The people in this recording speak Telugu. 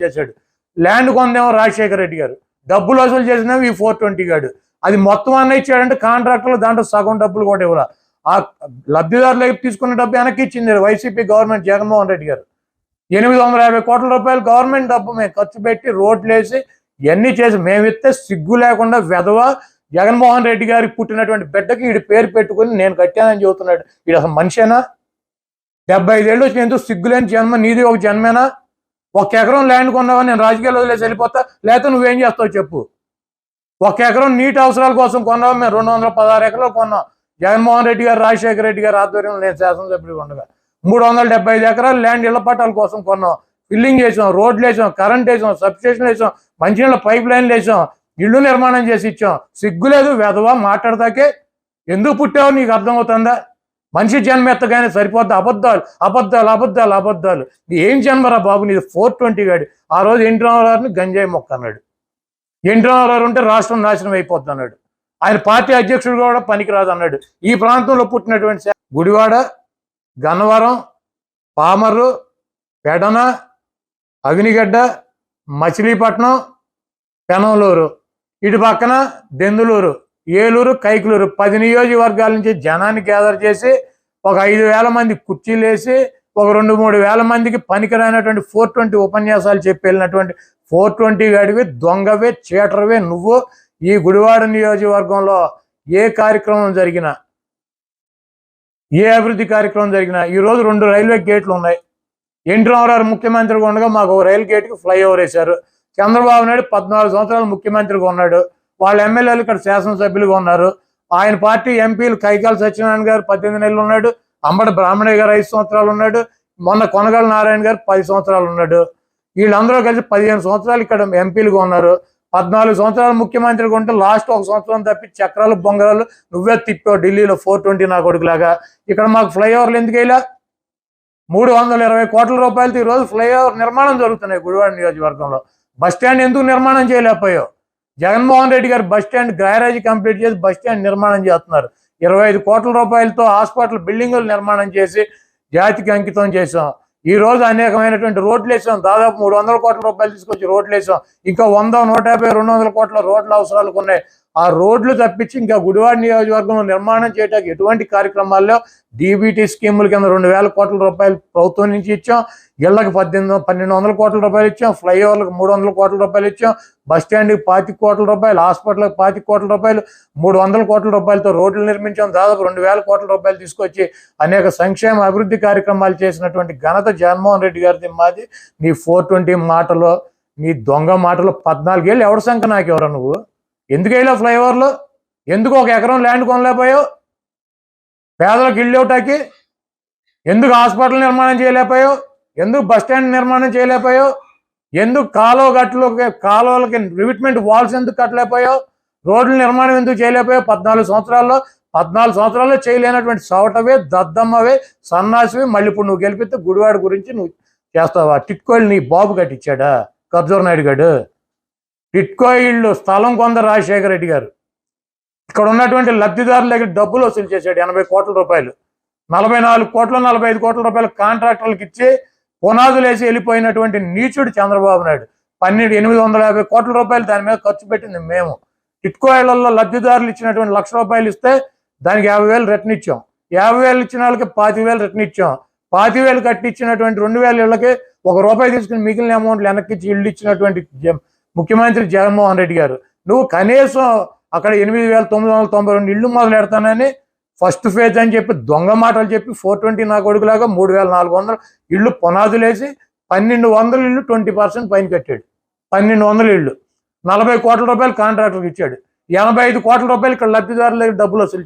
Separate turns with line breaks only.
చేశాడు. ల్యాండ్ కొందేమో రాజశేఖర రెడ్డి గారు, డబ్బులు వసూలు చేసినాము ఈ 420 గాడు. అది మొత్తం అన్న ఇచ్చాడంటే కాంట్రాక్టర్లు దాంట్లో సగం డబ్బులు కూడా ఇవ్వాలి. ఆ లబ్ధిదారులు తీసుకున్న డబ్బు వెనక్కి ఇచ్చింది వైసీపీ గవర్నమెంట్, జగన్మోహన్ రెడ్డి గారు. 850 కోట్ల రూపాయలు గవర్నమెంట్ డబ్బు మేము ఖర్చు పెట్టి రోడ్లు వేసి ఇవన్నీ చేసి మేమిస్తే సిగ్గు లేకుండా వెధవ జగన్మోహన్ రెడ్డి గారికి పుట్టినటువంటి బిడ్డకి వీడి పేరు పెట్టుకుని నేను కట్టానని చెబుతున్నాడు. వీడు అసలు మనిషేనా? 75 ఏళ్ళు వచ్చి ఎందుకు సిగ్గులేని జన్మ నీది ఒక జన్మేనా? 1 ఎకరం ల్యాండ్ కొన్నావా నేను రాజకీయాలు వదిలేసి వెళ్ళిపోతా, లేకపోతే నువ్వేం చేస్తావు చెప్పు. 1 ఎకరం నీటి అవసరాల కోసం కొన్నావా? మేము 216 ఎకరాలు కొన్నాం. జగన్మోహన్ రెడ్డి గారు, రాజశేఖర రెడ్డి గారు ఆధ్వర్యంలో నేను శాసనసభ్యుడిగా ఉండగా 375 ఎకరాలు ల్యాండ్ ఇళ్ల పట్టాల కోసం కొన్నాం. ఫిల్లింగ్ చేసాం, రోడ్లు వేసాం, కరెంట్ వేసాం, సబ్స్టేషన్ వేసాం, మంచినీళ్ళ పైప్ లైన్లు వేసాం, ఇళ్ళు నిర్మాణం చేసి ఇచ్చాం. సిగ్గులేదు వెధవా మాట్లాడతాకే? ఎందుకు పుట్టావు నీకు అర్థమవుతుందా? మనిషి జన్మ ఎత్తగానే సరిపోద్ది. అబద్ధాలు అబద్ధాలు అబద్ధాలు అబద్ధాలు. ఏం జన్మరా బాబు నీది? 420 గాడి. ఆ రోజు ఎన్టీ రామారావుని గంజాయి మొక్క అన్నాడు. ఎన్టీ రామారావు ఉంటే రాష్ట్రం నాశనం అయిపోద్ది అన్నాడు. ఆయన పార్టీ అధ్యక్షుడు కూడా పనికిరాదు అన్నాడు. ఈ ప్రాంతంలో పుట్టినటువంటి గుడివాడ, గన్నవరం, పామర్రు, పెడన, అవినిగడ్డ, మచిలీపట్నం, పెనంలూరు, ఇటు పక్కన దెందులూరు, ఏలూరు, కైకులూరు 10 నియోజకవర్గాల నుంచి జనాన్ని గ్యాదర్ చేసి ఒక 5,000 మంది కుర్చీలు వేసి ఒక 2-3 వేల మందికి పనికిరానటువంటి 420 ఉపన్యాసాలు చెప్పి వెళ్ళినటువంటి 420 గడివి దొంగవే, చీటర్వే నువ్వు. ఈ గుడివాడ నియోజకవర్గంలో ఏ కార్యక్రమం జరిగినా, ఏ అభివృద్ధి కార్యక్రమం జరిగినా, ఈరోజు 2 రైల్వే గేట్లు ఉన్నాయి. ఎన్టీ రామారావు ముఖ్యమంత్రిగా ఉండగా మాకు ఒక రైలు గేట్కి ఫ్లైఓవర్ వేశారు. చంద్రబాబు నాయుడు 14 సంవత్సరాలు ముఖ్యమంత్రిగా ఉన్నాడు. వాళ్ళ ఎమ్మెల్యేలు ఇక్కడ శాసనసభ్యులుగా ఉన్నారు. ఆయన పార్టీ ఎంపీలు కైకాల సత్యనారాయణ గారు 18 నెలలు ఉన్నాడు. అంబటి బ్రాహ్మణయ్య గారు 5 సంవత్సరాలు ఉన్నాడు. మొన్న కొనగల నారాయణ గారు 10 సంవత్సరాలు ఉన్నాడు. వీళ్ళందరూ కలిసి 15 సంవత్సరాలు ఇక్కడ ఎంపీలుగా ఉన్నారు. 14 సంవత్సరాలు ముఖ్యమంత్రిగా ఉంటే లాస్ట్ 1 సంవత్సరం తప్పి చక్రాలు బొంగరాలు నువ్వే తిప్పావు ఢిల్లీలో 420 నా కొడుకులాగా. ఇక్కడ మాకు ఫ్లైఓవర్లు ఎందుకు వేయలా? 320 కోట్ల రూపాయలతో ఈరోజు ఫ్లైఓవర్ నిర్మాణం జరుగుతున్నాయి గుడివాడ నియోజకవర్గంలో. బస్టాండ్ ఎందుకు నిర్మాణం చేయలేకపోయావు? జగన్మోహన్ రెడ్డి గారు బస్టాండ్ గ్యారేజీ కంప్లీట్ చేసి బస్టాండ్ నిర్మాణం చేస్తున్నారు. 25 కోట్ల రూపాయలతో హాస్పిటల్ బిల్డింగులు నిర్మాణం చేసి జాతికి అంకితం చేసాం. ఈ రోజు అనేకమైనటువంటి రోడ్లు వేసాం. దాదాపు 300 కోట్ల రూపాయలు తీసుకొచ్చి రోడ్లు వేసాం. ఇంకా 100, 150, 200 కోట్ల రోడ్ల అవసరాలకు ఉన్నాయి. ఆ రోడ్లు తప్పించి ఇంకా గుడివాడ నియోజకవర్గంలో నిర్మాణం చేయడానికి ఎటువంటి కార్యక్రమాల్లో డీబీటీ స్కీముల కింద 2,000 కోట్ల రూపాయలు ప్రభుత్వం నుంచి ఇచ్చాం. ఇళ్లకు 1,200 కోట్ల రూపాయలు ఇచ్చాం. ఫ్లైఓవర్లకు 300 కోట్ల రూపాయలు ఇచ్చాం. బస్టాండ్కి 25 కోట్ల రూపాయలు, హాస్పిటల్కి 25 కోట్ల రూపాయలు, 300 కోట్ల రూపాయలతో రోడ్లు నిర్మించాం. దాదాపు 2,000 కోట్ల రూపాయలు తీసుకొచ్చి అనేక సంక్షేమ అభివృద్ధి కార్యక్రమాలు చేసినటువంటి ఘనత జగన్మోహన్ రెడ్డి గారిది మాది. నీ 420 మాటలో, నీ దొంగ మాటలో 14 ఏళ్ళు ఎవరి సంఖ్య నాకు ఎవరా నువ్వు? ఎందుకు వేయలేవు ఫ్లైఓవర్లో? ఎందుకు 1 ఎకరం ల్యాండ్ కొనలేకపోయావు? పేదలకు ఇళ్ళు ఇవ్వటానికి ఎందుకు హాస్పిటల్ నిర్మాణం చేయలేకపోయావు? ఎందుకు బస్టాండ్ నిర్మాణం చేయలేకపోయావు? ఎందుకు కాలువలకి రివిట్మెంట్ వాల్స్ ఎందుకు కట్టలేకపోయావు? రోడ్ల నిర్మాణం ఎందుకు చేయలేకపోయావు? 14 సంవత్సరాల్లో చేయలేనటువంటి సవటవే, దద్దమ్మవే, సన్నాసివే. మళ్ళీ ఇప్పుడు నువ్వు గెలిపిస్తే గుడివాడ గురించి నువ్వు చేస్తావా? టిట్కోళ్ళు నీ బాబు కట్టించాడా కబ్జూర్ నాయుడు గారు? టిట్కో ఇళ్ళు స్థలం కొంద రాజశేఖర రెడ్డి గారు ఇక్కడ ఉన్నటువంటి లబ్ధిదారుల దగ్గర డబ్బులు వసూలు చేశాడు 80 కోట్ల రూపాయలు. 44 కోట్ల 45 కోట్ల రూపాయలు కాంట్రాక్టర్లకు ఇచ్చి పునాదులు వేసి వెళ్ళిపోయినటువంటి నీచుడు చంద్రబాబు నాయుడు. 850 కోట్ల రూపాయలు దాని మీద ఖర్చు పెట్టింది మేము. టిట్కో ఇళ్లలో లబ్ధిదారులు ఇచ్చినటువంటి ₹1,00,000 రూపాయలు ఇస్తే దానికి 50,000 రిటర్న్ ఇచ్చాం. 50,000 ఇచ్చిన వాళ్ళకి 25,000 రిటర్న్ ఇచ్చాం. 25,000 కట్టించినటువంటి 2,000 ఇళ్ళకి ₹1 తీసుకుని మిగిలిన అమౌంట్లు వెనక్కి ఇచ్చి ఇళ్ళు ఇచ్చినటువంటి ముఖ్యమంత్రి జగన్మోహన్ రెడ్డి గారు. నువ్వు కనీసం అక్కడ 8,992 ఇళ్ళు మొదలు పెడతానని ఫస్ట్ ఫేజ్ అని చెప్పి దొంగ మాటలు చెప్పి 420 నా కొడుకులాగా 3,400 ఇళ్ళు పునాదులేసి 1,200 ఇళ్ళు 20% పైన కట్టాడు. 1,200 ఇళ్ళు 40 కోట్ల రూపాయలు కాంట్రాక్టర్కి ఇచ్చాడు. 85 కోట్ల రూపాయలు ఇక్కడ లబ్ధిదారుల దగ్గర డబ్బులు వసూలు